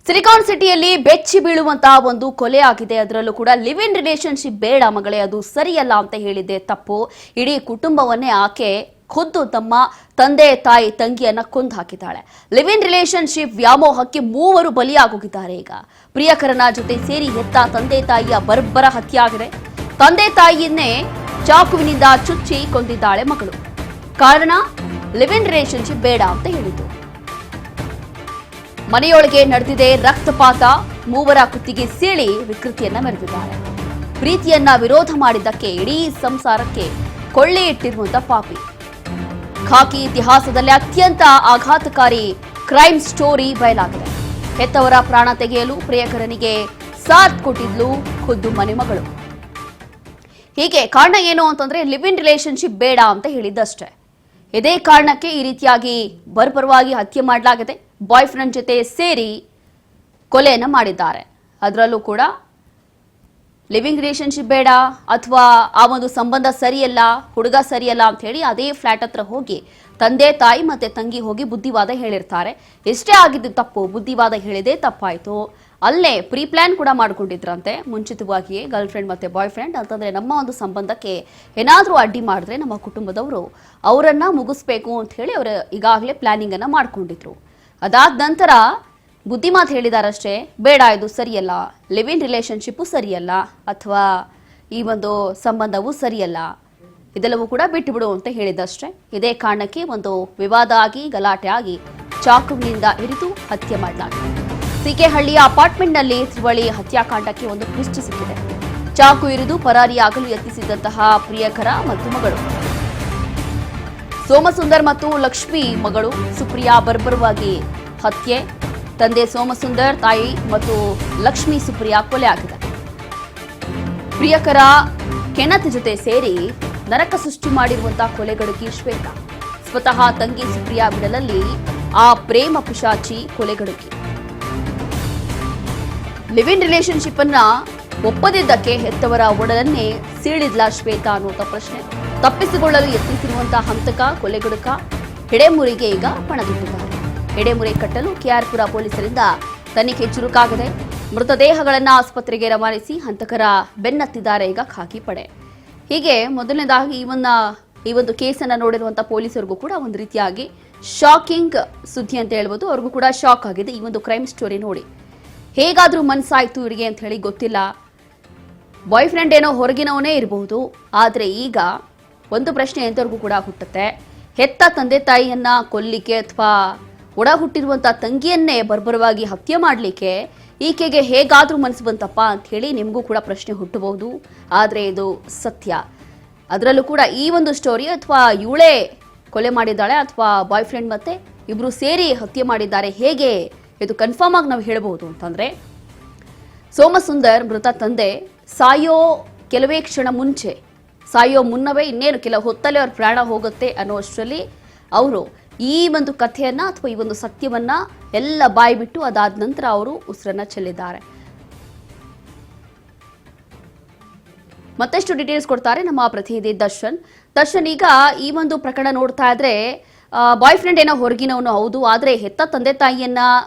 Silicon ಸಿಟಿಯಲ್ಲಿ ಬೆಚ್ಚಿ ಬೀಳುವಂತಹ ಒಂದು ಕೊಲೆ ಆಗಿದೆ. ಅದರಲ್ಲೂ ಕೂಡ ಲಿವ್ ಇನ್ ರಿಲೇಶನ್ಶಿಪ್ ಬೇಡ ಮಗಳೇ, ಅದು ಸರಿಯಲ್ಲ ಅಂತ ಹೇಳಿದ್ದೆ ತಪ್ಪು. ಇಡೀ ಕುಟುಂಬವನ್ನೇ ಆಕೆ ಖುದ್ದು ತಮ್ಮ ತಂದೆ ತಾಯಿ ತಂಗಿಯನ್ನ ಕೊಂದು ಹಾಕಿದ್ದಾಳೆ. ಲಿವ್ ಇನ್ ರಿಲೇಶನ್ಶಿಪ್ ವ್ಯಾಮೋಹಕ್ಕೆ ಮೂವರು ಬಲಿಯಾಗೋಗಿದ್ದಾರೆ. ಈಗ ಪ್ರಿಯಕರನ ಜೊತೆ ಸೇರಿ ಹೆತ್ತ ತಂದೆ ತಾಯಿಯ ಬರ್ಬರ ಹತ್ಯೆ ಆಗಿದೆ. ತಂದೆ ತಾಯಿಯನ್ನೇ ಚಾಕುವಿನಿಂದ ಚುಚ್ಚಿ ಕೊಂದಿದ್ದಾಳೆ ಮಗಳು. ಕಾರಣ ಲಿವ್ ಇನ್ ರಿಲೇಶನ್ಶಿಪ್ ಬೇಡ ಅಂತ ಹೇಳಿದ್ದು. ಮನೆಯೊಳಗೆ ನಡೆದಿದೆ ರಕ್ತಪಾತ. ಮೂವರ ಕುತ್ತಿಗೆ ಸೀಳಿ ವಿಕೃತಿಯನ್ನ ಮೆರೆದಿದ್ದಾರೆ. ಪ್ರೀತಿಯನ್ನ ವಿರೋಧ ಮಾಡಿದ್ದಕ್ಕೆ ಇಡೀ ಸಂಸಾರಕ್ಕೆ ಕೊಳ್ಳೆ ಇಟ್ಟಿರುವಂತ ಪಾಪಿ. ಖಾಕಿ ಇತಿಹಾಸದಲ್ಲಿ ಅತ್ಯಂತ ಆಘಾತಕಾರಿ ಕ್ರೈಮ್ ಸ್ಟೋರಿ ಬಯಲಾಗಿದೆ. ಹೆತ್ತವರ ಪ್ರಾಣ ತೆಗೆಯಲು ಪ್ರಿಯಕರನಿಗೆ ಸಾಥ್ ಕೊಟ್ಟಿದ್ಲು ಖುದ್ದು ಮನೆ ಮಗಳು. ಹೀಗೆ ಕಾರಣ ಏನು ಅಂತಂದ್ರೆ ಲಿವ್ ಇನ್ ರಿಲೇಶನ್ಶಿಪ್ ಬೇಡ ಅಂತ ಹೇಳಿದ್ದಷ್ಟೇ. ಇದೇ ಕಾರಣಕ್ಕೆ ಈ ರೀತಿಯಾಗಿ ಬರ್ಬರವಾಗಿ ಹತ್ಯೆ ಮಾಡಲಾಗಿದೆ. ಬಾಯ್ ಫ್ರೆಂಡ್ ಜೊತೆ ಸೇರಿ ಕೊಲೆಯನ್ನು ಮಾಡಿದ್ದಾರೆ. ಅದರಲ್ಲೂ ಕೂಡ ಲಿವಿಂಗ್ ರಿಲೇಶನ್ಶಿಪ್ ಬೇಡ ಅಥವಾ ಆ ಒಂದು ಸಂಬಂಧ ಸರಿಯಲ್ಲ, ಹುಡುಗ ಸರಿಯಲ್ಲ ಅಂತ ಹೇಳಿ ಅದೇ ಫ್ಲಾಟ್ ಹತ್ರ ಹೋಗಿ ತಂದೆ ತಾಯಿ ಮತ್ತೆ ತಂಗಿ ಹೋಗಿ ಬುದ್ಧಿವಾದ ಹೇಳಿರ್ತಾರೆ. ಎಷ್ಟೇ ಆಗಿದ್ದು ತಪ್ಪು, ಬುದ್ಧಿವಾದ ಹೇಳಿದೆ ತಪ್ಪಾಯ್ತು. ಅಲ್ಲೇ ಪ್ರೀ ಪ್ಲಾನ್ ಕೂಡ ಮಾಡ್ಕೊಂಡಿದ್ರಂತೆ ಮುಂಚಿತವಾಗಿಯೇ ಗರ್ಲ್ ಫ್ರೆಂಡ್ ಮತ್ತೆ ಬಾಯ್ ಫ್ರೆಂಡ್ ಅಂತಂದ್ರೆ ನಮ್ಮ ಒಂದು ಸಂಬಂಧಕ್ಕೆ ಏನಾದರೂ ಅಡ್ಡಿ ಮಾಡಿದ್ರೆ ನಮ್ಮ ಕುಟುಂಬದವರು ಅವರನ್ನ ಮುಗಿಸ್ಬೇಕು ಅಂತ ಹೇಳಿ ಅವರು ಈಗಾಗಲೇ ಪ್ಲಾನಿಂಗ್ ಅನ್ನ ಮಾಡ್ಕೊಂಡಿದ್ರು. ಅದಾದ ನಂತರ ಬುದ್ಧಿಮಾತು ಹೇಳಿದಾರಷ್ಟೇ, ಬೇಡ ಇದು ಸರಿಯಲ್ಲ, ಲಿವ್ ಇನ್ ರಿಲೇಶನ್ಶಿಪ್ಪು ಸರಿಯಲ್ಲ ಅಥವಾ ಈ ಒಂದು ಸಂಬಂಧವೂ ಸರಿಯಲ್ಲ, ಇದೆಲ್ಲವೂ ಕೂಡ ಬಿಟ್ಟುಬಿಡು ಅಂತ ಹೇಳಿದಷ್ಟೇ. ಇದೇ ಕಾರಣಕ್ಕೆ ಒಂದು ವಿವಾದ ಆಗಿ ಗಲಾಟೆ ಆಗಿ ಚಾಕುವಿನಿಂದ ಇರಿದು ಹತ್ಯೆ ಮಾಡಲಾಗಿದೆ. ಸಿಕೆಹಳ್ಳಿಯ ಅಪಾರ್ಟ್ಮೆಂಟ್ನಲ್ಲಿ ತ್ರಿವಳಿ ಹತ್ಯಾಕಾಂಡಕ್ಕೆ ಒಂದು ಟ್ವಿಸ್ಟ್ ಸಿಕ್ಕಿದೆ. ಚಾಕು ಇರಿದು ಪರಾರಿಯಾಗಲು ಯತ್ನಿಸಿದಂತಹ ಪ್ರಿಯಕರ ಮತ್ತು ಮಗಳು ಸೋಮಸುಂದರ್ ಮತ್ತು ಲಕ್ಷ್ಮಿ ಮಗಳು ಸುಪ್ರಿಯಾ ಬರ್ಬರವಾಗಿ ಹತ್ಯೆ. ತಂದೆ ಸೋಮಸುಂದರ್, ತಾಯಿ ಮತ್ತು ಲಕ್ಷ್ಮಿ ಸುಪ್ರಿಯಾ ಕೊಲೆ ಆಗಿದೆ. ಪ್ರಿಯಕರ ಕೆನತ್ ಜೊತೆ ಸೇರಿ ನರಕ ಸೃಷ್ಟಿ ಮಾಡಿರುವಂತಹ ಕೊಲೆಗಡುಕಿ ಶ್ವೇತಾ. ಸ್ವತಃ ತಂಗಿ ಸುಪ್ರಿಯಾ ಬಿಡಲಲ್ಲಿ ಆ ಪ್ರೇಮ ಪಿಶಾಚಿ ಕೊಲೆಗಡುಕಿ. ಲಿವ್ ಇನ್ ರಿಲೇಶನ್ಶಿಪ್ ಅನ್ನ ಒಪ್ಪದಿದ್ದಕ್ಕೆ ಹೆತ್ತವರ ಒಡಲನ್ನೇ ಸೀಳಿದ್ಲ ಶ್ವೇತಾ ಅನ್ನುವಂಥ ಪ್ರಶ್ನೆ. ತಪ್ಪಿಸಿಕೊಳ್ಳಲು ಯತ್ನಿಸಿರುವಂತಹ ಹಂತಕ ಕೊಲೆಗಡುಕ ಹಿಡೇಮುರಿಗೆ ಈಗ ಪಣತೊಟ್ಟಿದ್ದಾರೆ. ಹಿಡೇಮುರಿ ಕಟ್ಟಲು ಕೆಆರ್ಪುರ ಪೊಲೀಸರಿಂದ ತನಿಖೆ ಚುರುಕಾಗಿದೆ. ಮೃತದೇಹಗಳನ್ನು ಆಸ್ಪತ್ರೆಗೆ ರವಾನಿಸಿ ಹಂತಕರ ಬೆನ್ನತ್ತಿದ್ದಾರೆ ಈಗ ಖಾಕಿ ಪಡೆ. ಹೀಗೆ ಮೊದಲನೇದಾಗಿ ಈ ಒಂದು ಕೇಸನ್ನು ನೋಡಿರುವಂತಹ ಪೊಲೀಸರಿಗೂ ಕೂಡ ಒಂದು ರೀತಿಯಾಗಿ ಶಾಕಿಂಗ್ ಸುದ್ದಿ ಅಂತ ಹೇಳ್ಬೋದು. ಅವ್ರಿಗೂ ಕೂಡ ಶಾಕ್ ಆಗಿದೆ ಈ ಒಂದು ಕ್ರೈಮ್ ಸ್ಟೋರಿ ನೋಡಿ. ಹೇಗಾದ್ರೂ ಮನಸ್ಸಾಯ್ತು ಇವರಿಗೆ ಅಂತ ಹೇಳಿ ಗೊತ್ತಿಲ್ಲ. ಬಾಯ್ ಫ್ರೆಂಡ್ ಏನೋ ಹೊರಗಿನವನೇ ಇರಬಹುದು. ಆದರೆ ಈಗ ಒಂದು ಪ್ರಶ್ನೆ ಎಂತವರೆಗೂ ಕೂಡ ಹುಟ್ಟುತ್ತೆ, ಹೆತ್ತ ತಂದೆ ತಾಯಿಯನ್ನ ಕೊಲ್ಲಿಕ್ಕೆ ಅಥವಾ ಒಡ ಹುಟ್ಟಿರುವಂತಹ ತಂಗಿಯನ್ನೇ ಬರ್ಬರವಾಗಿ ಹತ್ಯೆ ಮಾಡಲಿಕ್ಕೆ ಈಕೆಗೆ ಹೇಗಾದ್ರೂ ಮನಸ್ಸು ಬಂತಪ್ಪ ಅಂತ ಹೇಳಿ ನಿಮಗೂ ಕೂಡ ಪ್ರಶ್ನೆ ಹುಟ್ಟಬಹುದು. ಆದರೆ ಇದು ಸತ್ಯ. ಅದರಲ್ಲೂ ಕೂಡ ಈ ಒಂದು ಸ್ಟೋರಿ ಅಥವಾ ಇವಳೇ ಕೊಲೆ ಮಾಡಿದ್ದಾಳೆ ಅಥವಾ ಬಾಯ್ ಫ್ರೆಂಡ್ ಮತ್ತೆ ಇಬ್ರು ಸೇರಿ ಹತ್ಯೆ ಮಾಡಿದ್ದಾರೆ, ಹೇಗೆ ಇದು ಕನ್ಫರ್ಮ್ ಆಗಿ ನಾವು ಹೇಳಬಹುದು ಅಂತಂದ್ರೆ, ಸೋಮಸುಂದರ್ ಮೃತ ತಂದೆ ಸಾಯೋ ಕೆಲವೇ ಕ್ಷಣ ಮುಂಚೆ, ಸಾಯೋ ಮುನ್ನವೇ ಇನ್ನೇನು ಕೆಲ ಹೊತ್ತಲ್ಲೇ ಅವ್ರ ಪ್ರಾಣ ಹೋಗುತ್ತೆ ಅನ್ನೋಷ್ಟರಲ್ಲಿ ಅವರು ಈ ಒಂದು ಕಥೆಯನ್ನ ಅಥವಾ ಈ ಒಂದು ಸತ್ಯವನ್ನ ಎಲ್ಲ ಬಾಯಿ ಬಿಟ್ಟು ಅದಾದ ನಂತರ ಅವರು ಉಸಿರನ್ನ ಚೆಲ್ಲಿದ್ದಾರೆ. ಮತ್ತಷ್ಟು ಡೀಟೇಲ್ಸ್ ಕೊಡ್ತಾರೆ ನಮ್ಮ ಪ್ರತಿನಿಧಿ ದರ್ಶನ್. ಈಗ ಈ ಒಂದು ಪ್ರಕರಣ ನೋಡ್ತಾ ಇದ್ರೆ ಬಾಯ್ ಫ್ರೆಂಡ್ ಏನೋ ಹೊರಗಿನವನು ಹೌದು, ಆದರೆ ಹೆತ್ತ ತಂದೆ ತಾಯಿಯನ್ನ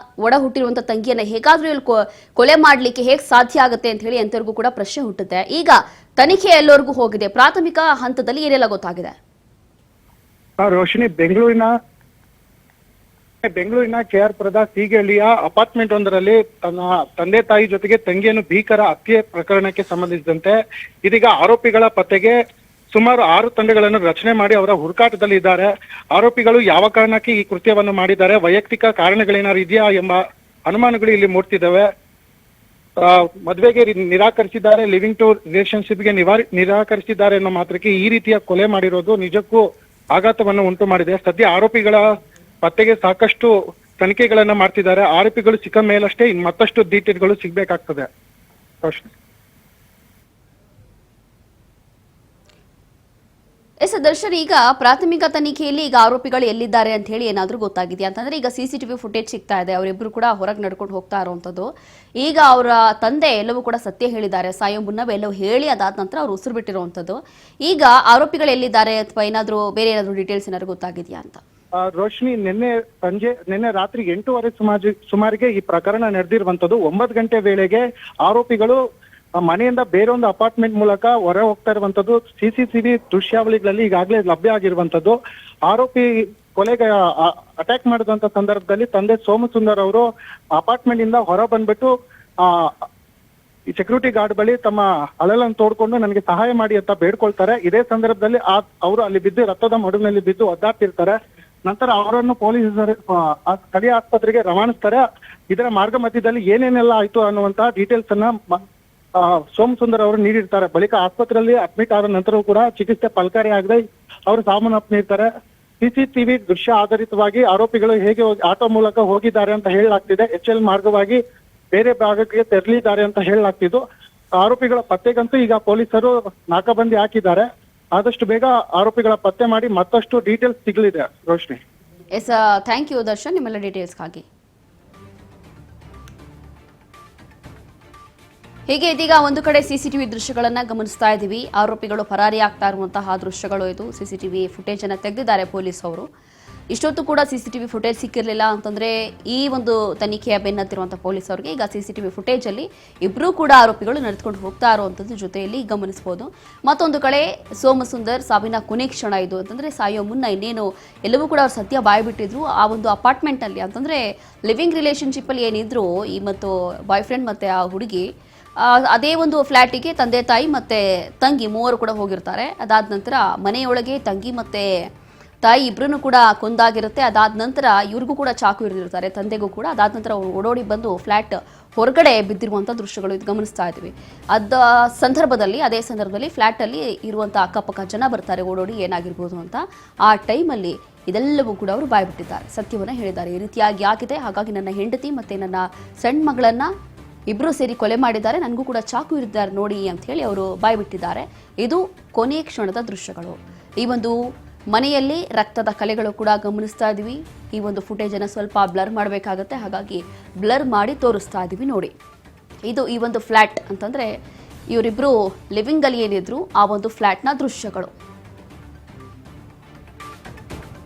ಒಡ ಹುಟ್ಟಿರುವಂತ ತಂಗಿಯನ್ನ ಹೇಗಾದ್ರೂ ಇಲ್ಲಿ ಕೊಲೆ ಮಾಡ್ಲಿಕ್ಕೆ ಹೇಗೆ ಸಾಧ್ಯ ಆಗುತ್ತೆ ಅಂತ ಹೇಳಿ ಎಂತವರೆಗೂ ಕೂಡ ಪ್ರಶ್ನೆ ಹುಟ್ಟುತ್ತೆ. ಈಗ ತನಿಖೆ ಎಲ್ಲವರೆಗೂ ಹೋಗಿದೆ, ಪ್ರಾಥಮಿಕ ಹಂತದಲ್ಲಿ ಏನೆಲ್ಲ ಗೊತ್ತಾಗಿದೆ? ರೋಶಿನಿ, ಬೆಂಗಳೂರಿನ ಕೆಆರ್ಪುರದ ಸೀಗಳ್ಳಿಯ ಅಪಾರ್ಟ್ಮೆಂಟ್ ಒಂದರಲ್ಲಿ ತನ್ನ ತಂದೆ ತಾಯಿ ಜೊತೆಗೆ ತಂಗಿಯನ್ನು ಭೀಕರ ಹತ್ಯೆ ಪ್ರಕರಣಕ್ಕೆ ಸಂಬಂಧಿಸಿದಂತೆ ಇದೀಗ ಆರೋಪಿಗಳ ಪತ್ತೆಗೆ ಸುಮಾರು 6 ತಂಡಗಳನ್ನು ರಚನೆ ಮಾಡಿ ಅವರ ಹುಡುಕಾಟದಲ್ಲಿ ಇದ್ದಾರೆ. ಆರೋಪಿಗಳು ಯಾವ ಕಾರಣಕ್ಕೆ ಈ ಕೃತ್ಯವನ್ನು ಮಾಡಿದ್ದಾರೆ, ವೈಯಕ್ತಿಕ ಕಾರಣಗಳೇನಾದ್ರು ಇದೆಯಾ ಎಂಬ ಅನುಮಾನಗಳು ಇಲ್ಲಿ ಮೂಡ್ತಿದ್ದಾವೆ. ಮದುವೆಗೆ ನಿರಾಕರಿಸಿದ್ದಾರೆ, ಲಿವಿಂಗ್ ಟು ರಿಲೇಶನ್ಶಿಪ್ಗೆ ನಿರಾಕರಿಸಿದ್ದಾರೆ ಅನ್ನೋ ಮಾತ್ರಕ್ಕೆ ಈ ರೀತಿಯ ಕೊಲೆ ಮಾಡಿರೋದು ನಿಜಕ್ಕೂ ಆಘಾತವನ್ನು ಉಂಟು ಮಾಡಿದೆ. ಸದ್ಯ ಆರೋಪಿಗಳ ಪತ್ತೆಗೆ ಸಾಕಷ್ಟು ತನಿಖೆಗಳನ್ನ ಮಾಡ್ತಿದ್ದಾರೆ. ಆರೋಪಿಗಳು ಸಿಕ್ಕ ಮೇಲಷ್ಟೇ ಇನ್ನು ಮತ್ತಷ್ಟು ಡೀಟೇಲ್ಗಳು ಸಿಗ್ಬೇಕಾಗ್ತದೆ. ದರ್ಶನ್, ಈಗ ಪ್ರಾಥಮಿಕ ತನಿಖೆಯಲ್ಲಿ ಈಗ ಆರೋಪಿಗಳು ಎಲ್ಲಿದ್ದಾರೆ ಅಂತ ಹೇಳಿ ಏನಾದರೂ ಗೊತ್ತಾಗಿದೆ ಅಂತಂದ್ರೆ, ಈಗ CCTV ಫುಟೇಜ್ ಸಿಗ್ತಾ ಇದೆ, ಅವರಿಬ್ಬರು ಕೂಡ ಹೊರಗೆ ನಡ್ಕೊಂಡು ಹೋಗ್ತಾ ಇರುವಂತದ್ದು. ಈಗ ಅವರ ತಂದೆ ಎಲ್ಲವೂ ಕೂಡ ಸತ್ಯ ಹೇಳಿದ್ದಾರೆ, ಸಾಯೋ ಮುನ್ನವೇ ಎಲ್ಲವೂ ಹೇಳಿ ಅದಾದ ನಂತರ ಅವ್ರು ಉಸಿರು ಬಿಟ್ಟಿರುವಂತದ್ದು. ಈಗ ಆರೋಪಿಗಳು ಎಲ್ಲಿದ್ದಾರೆ ಅಥವಾ ಏನಾದರೂ ಬೇರೆ ಏನಾದರೂ ಡೀಟೇಲ್ಸ್ ಏನಾದ್ರು ಗೊತ್ತಾಗಿದೆಯಾ ಅಂತ? ರೋಶ್ನಿ, ನಿನ್ನೆ ರಾತ್ರಿ 8:30 ಸುಮಾರಿಗೆ ಈ ಪ್ರಕರಣ ನಡೆದಿರುವಂತದ್ದು. 9 ಗಂಟೆ ವೇಳೆಗೆ ಆರೋಪಿಗಳು ಮನೆಯಿಂದ ಬೇರೊಂದು ಅಪಾರ್ಟ್ಮೆಂಟ್ ಮೂಲಕ ಹೊರ ಹೋಗ್ತಾ ಇರುವಂತದ್ದು CCTV ದೃಶ್ಯಾವಳಿಗಳಲ್ಲಿ ಈಗಾಗಲೇ ಲಭ್ಯ ಆಗಿರುವಂತದ್ದು. ಆರೋಪಿ ಕೊಲೆಗೆ ಅಟ್ಯಾಕ್ ಮಾಡಿದಂತ ಸಂದರ್ಭದಲ್ಲಿ ತಂದೆ ಸೋಮಸುಂದರ್ ಅವರು ಅಪಾರ್ಟ್ಮೆಂಟ್ ಇಂದ ಹೊರ ಬಂದ್ಬಿಟ್ಟು ಈ ಸೆಕ್ಯೂರಿಟಿ ಗಾರ್ಡ್ ಬಳಿ ತಮ್ಮ ಅಳಲನ್ನು ತೋಡ್ಕೊಂಡು ನನಗೆ ಸಹಾಯ ಮಾಡಿ ಅಂತ ಬೇಡ್ಕೊಳ್ತಾರೆ. ಇದೇ ಸಂದರ್ಭದಲ್ಲಿ ಅವರು ಅಲ್ಲಿ ಬಿದ್ದು ರಕ್ತದ ಮಡುವಿನಲ್ಲಿ ಬಿದ್ದು ಒದ್ದಾಡ್ತಿರ್ತಾರೆ. ನಂತರ ಅವರನ್ನು ಪೊಲೀಸರು ಸ್ಥಳೀಯ ಆಸ್ಪತ್ರೆಗೆ ರವಾನಿಸ್ತಾರೆ. ಇದರ ಮಾರ್ಗ ಮಧ್ಯದಲ್ಲಿ ಏನೇನೆಲ್ಲ ಆಯ್ತು ಅನ್ನುವಂತಹ ಡೀಟೇಲ್ಸ್ ಅನ್ನ ಸೋಮಸುಂದರ್ ಅವರು ನೀಡಿರ್ತಾರೆ. ಬಳಿಕ ಆಸ್ಪತ್ರೆಯಲ್ಲಿ ಅಡ್ಮಿಟ್ ಆದ ನಂತರವೂ ಕೂಡ ಚಿಕಿತ್ಸೆ ಫಲಕಾರಿ ಆಗದೆ ಅವರು ಸಾವನ್ನಪ್ಪಿರ್ತಾರೆ. CCTV ದೃಶ್ಯ ಆಧಾರಿತವಾಗಿ ಆರೋಪಿಗಳು ಹೇಗೆ ಆಟೋ ಮೂಲಕ ಹೋಗಿದ್ದಾರೆ ಅಂತ ಹೇಳಲಾಗ್ತಿದೆ. HL ಮಾರ್ಗವಾಗಿ ಬೇರೆ ಭಾಗಕ್ಕೆ ತೆರಳಿದ್ದಾರೆ ಅಂತ ಹೇಳಲಾಗ್ತಿದ್ದು. ಆರೋಪಿಗಳ ಪತ್ತೆಗಂತೂ ಈಗ ಪೊಲೀಸರು ನಾಕಾಬಂದಿ ಹಾಕಿದ್ದಾರೆ. ಆದಷ್ಟು ಬೇಗ ಆರೋಪಿಗಳ ಪತ್ತೆ ಮಾಡಿ ಮತ್ತಷ್ಟು ಡೀಟೇಲ್ಸ್ ಸಿಗಲಿದೆ. Roshni. Yes, thank you Darshan, ನಿಮ್ಮೆಲ್ಲ ಡೀಟೇಲ್ಸ್ಗಾಗಿ. ಹೀಗೆ ಇದೀಗ ಒಂದು ಕಡೆ CCTV ದೃಶ್ಯಗಳನ್ನ ಗಮನಿಸ್ತಾ ಇದ್ದೀವಿ. ಆರೋಪಿಗಳು ಪರಾರಿ ಆಗ್ತಾ ಇರುವಂತಹ ದೃಶ್ಯಗಳು ಇದು. CCTV ಫುಟೇಜ್ ಅನ್ನ ತೆಗೆದಿದ್ದಾರೆ ಪೊಲೀಸ್ ಅವರು. ಇಷ್ಟೊತ್ತು ಕೂಡ CCTV ಫುಟೇಜ್ ಸಿಕ್ಕಿರಲಿಲ್ಲ ಅಂತಂದ್ರೆ ಈ ಒಂದು ತನಿಖೆಯ ಬೆನ್ನತ್ತಿರುವಂತಹ ಪೊಲೀಸ್ ಅವರಿಗೆ ಈಗ CCTV ಫುಟೇಜ್ ಅಲ್ಲಿ ಇಬ್ಬರೂ ಕೂಡ ಆರೋಪಿಗಳು ನಡೆದುಕೊಂಡು ಹೋಗ್ತಾ ಇರುವಂತದ್ದು ಜೊತೆಯಲ್ಲಿ ಗಮನಿಸಬಹುದು. ಮತ್ತೊಂದು ಕಡೆ ಸೋಮಸುಂದರ್ ಸಾವಿನ ಕೊನೆ ಕ್ಷಣ ಇದು ಅಂತಂದ್ರೆ ಸಾಯೋ ಮುನ್ನ ಇನ್ನೇನು ಎಲ್ಲವೂ ಕೂಡ ಅವ್ರು ಸತ್ಯ ಬಾಯ್ ಬಿಟ್ಟಿದ್ರು. ಆ ಒಂದು ಅಪಾರ್ಟ್ಮೆಂಟ್ ಅಲ್ಲಿ ಅಂತಂದ್ರೆ ಲಿವಿಂಗ್ ರಿಲೇಶನ್ಶಿಪ್ ಅಲ್ಲಿ ಏನಿದ್ರು ಈ ಮತ್ತು ಬಾಯ್ ಫ್ರೆಂಡ್ ಮತ್ತೆ ಆ ಹುಡುಗಿ ಅದೇ ಒಂದು ಫ್ಲ್ಯಾಟಿಗೆ ತಂದೆ ತಾಯಿ ಮತ್ತೆ ತಂಗಿ ಮೂವರು ಕೂಡ ಹೋಗಿರ್ತಾರೆ. ಅದಾದ ನಂತರ ಮನೆಯೊಳಗೆ ತಂಗಿ ಮತ್ತೆ ತಾಯಿ ಇಬ್ಬರನ್ನು ಕೂಡ ಕೊಂದಾಗಿರುತ್ತೆ. ಅದಾದ ನಂತರ ಇವ್ರಿಗೂ ಕೂಡ ಚಾಕು ಇರಿದಿರ್ತಾರೆ, ತಂದೆಗೂ ಕೂಡ. ಅದಾದ ನಂತರ ಅವ್ರು ಓಡೋಡಿ ಬಂದು ಫ್ಲ್ಯಾಟ್ ಹೊರಗಡೆ ಬಿದ್ದಿರುವಂಥ ದೃಶ್ಯಗಳು ಇದು ಗಮನಿಸ್ತಾ ಇದ್ವಿ. ಅದೇ ಸಂದರ್ಭದಲ್ಲಿ ಫ್ಲ್ಯಾಟಲ್ಲಿ ಇರುವಂಥ ಅಕ್ಕಪಕ್ಕ ಜನ ಬರ್ತಾರೆ ಓಡೋಡಿ ಏನಾಗಿರ್ಬೋದು ಅಂತ. ಆ ಟೈಮಲ್ಲಿ ಇದೆಲ್ಲವೂ ಕೂಡ ಅವರು ಬಾಯ್ಬಿಟ್ಟಿದ್ದಾರೆ, ಸತ್ಯವನ್ನು ಹೇಳಿದ್ದಾರೆ. ಈ ರೀತಿಯಾಗಿ ಆಗಿದೆ, ಹಾಗಾಗಿ ನನ್ನ ಹೆಂಡತಿ ಮತ್ತೆ ನನ್ನ ಸಣ್ಣ ಮಗಳನ್ನ ಇಬ್ಬರು ಸೇರಿ ಕೊಲೆ ಮಾಡಿದ್ದಾರೆ, ನನಗೂ ಕೂಡ ಚಾಕು ಇರಿದ್ದಾರೆ ನೋಡಿ ಅಂತ ಹೇಳಿ ಅವರು ಬಾಯ್ಬಿಟ್ಟಿದ್ದಾರೆ. ಇದು ಕೊನೆಯ ಕ್ಷಣದ ದೃಶ್ಯಗಳು. ಈ ಒಂದು ಮನೆಯಲ್ಲಿ ರಕ್ತದ ಕಲೆಗಳು ಕೂಡ ಗಮನಿಸ್ತಾ ಇದೀವಿ. ಈ ಒಂದು ಫುಟೇಜ್ ಅನ್ನು ಸ್ವಲ್ಪ ಬ್ಲರ್ ಮಾಡಬೇಕಾಗತ್ತೆ, ಹಾಗಾಗಿ ಬ್ಲರ್ ಮಾಡಿ ತೋರಿಸ್ತಾ ಇದೀವಿ ನೋಡಿ. ಇದು ಈ ಒಂದು ಫ್ಲ್ಯಾಟ್ ಅಂತಂದ್ರೆ ಇವರಿಬ್ರು ಲಿವಿಂಗ್ ಅಲ್ಲಿ ಏನಿದ್ರು ಆ ಒಂದು ಫ್ಲ್ಯಾಟ್ನ ದೃಶ್ಯಗಳು.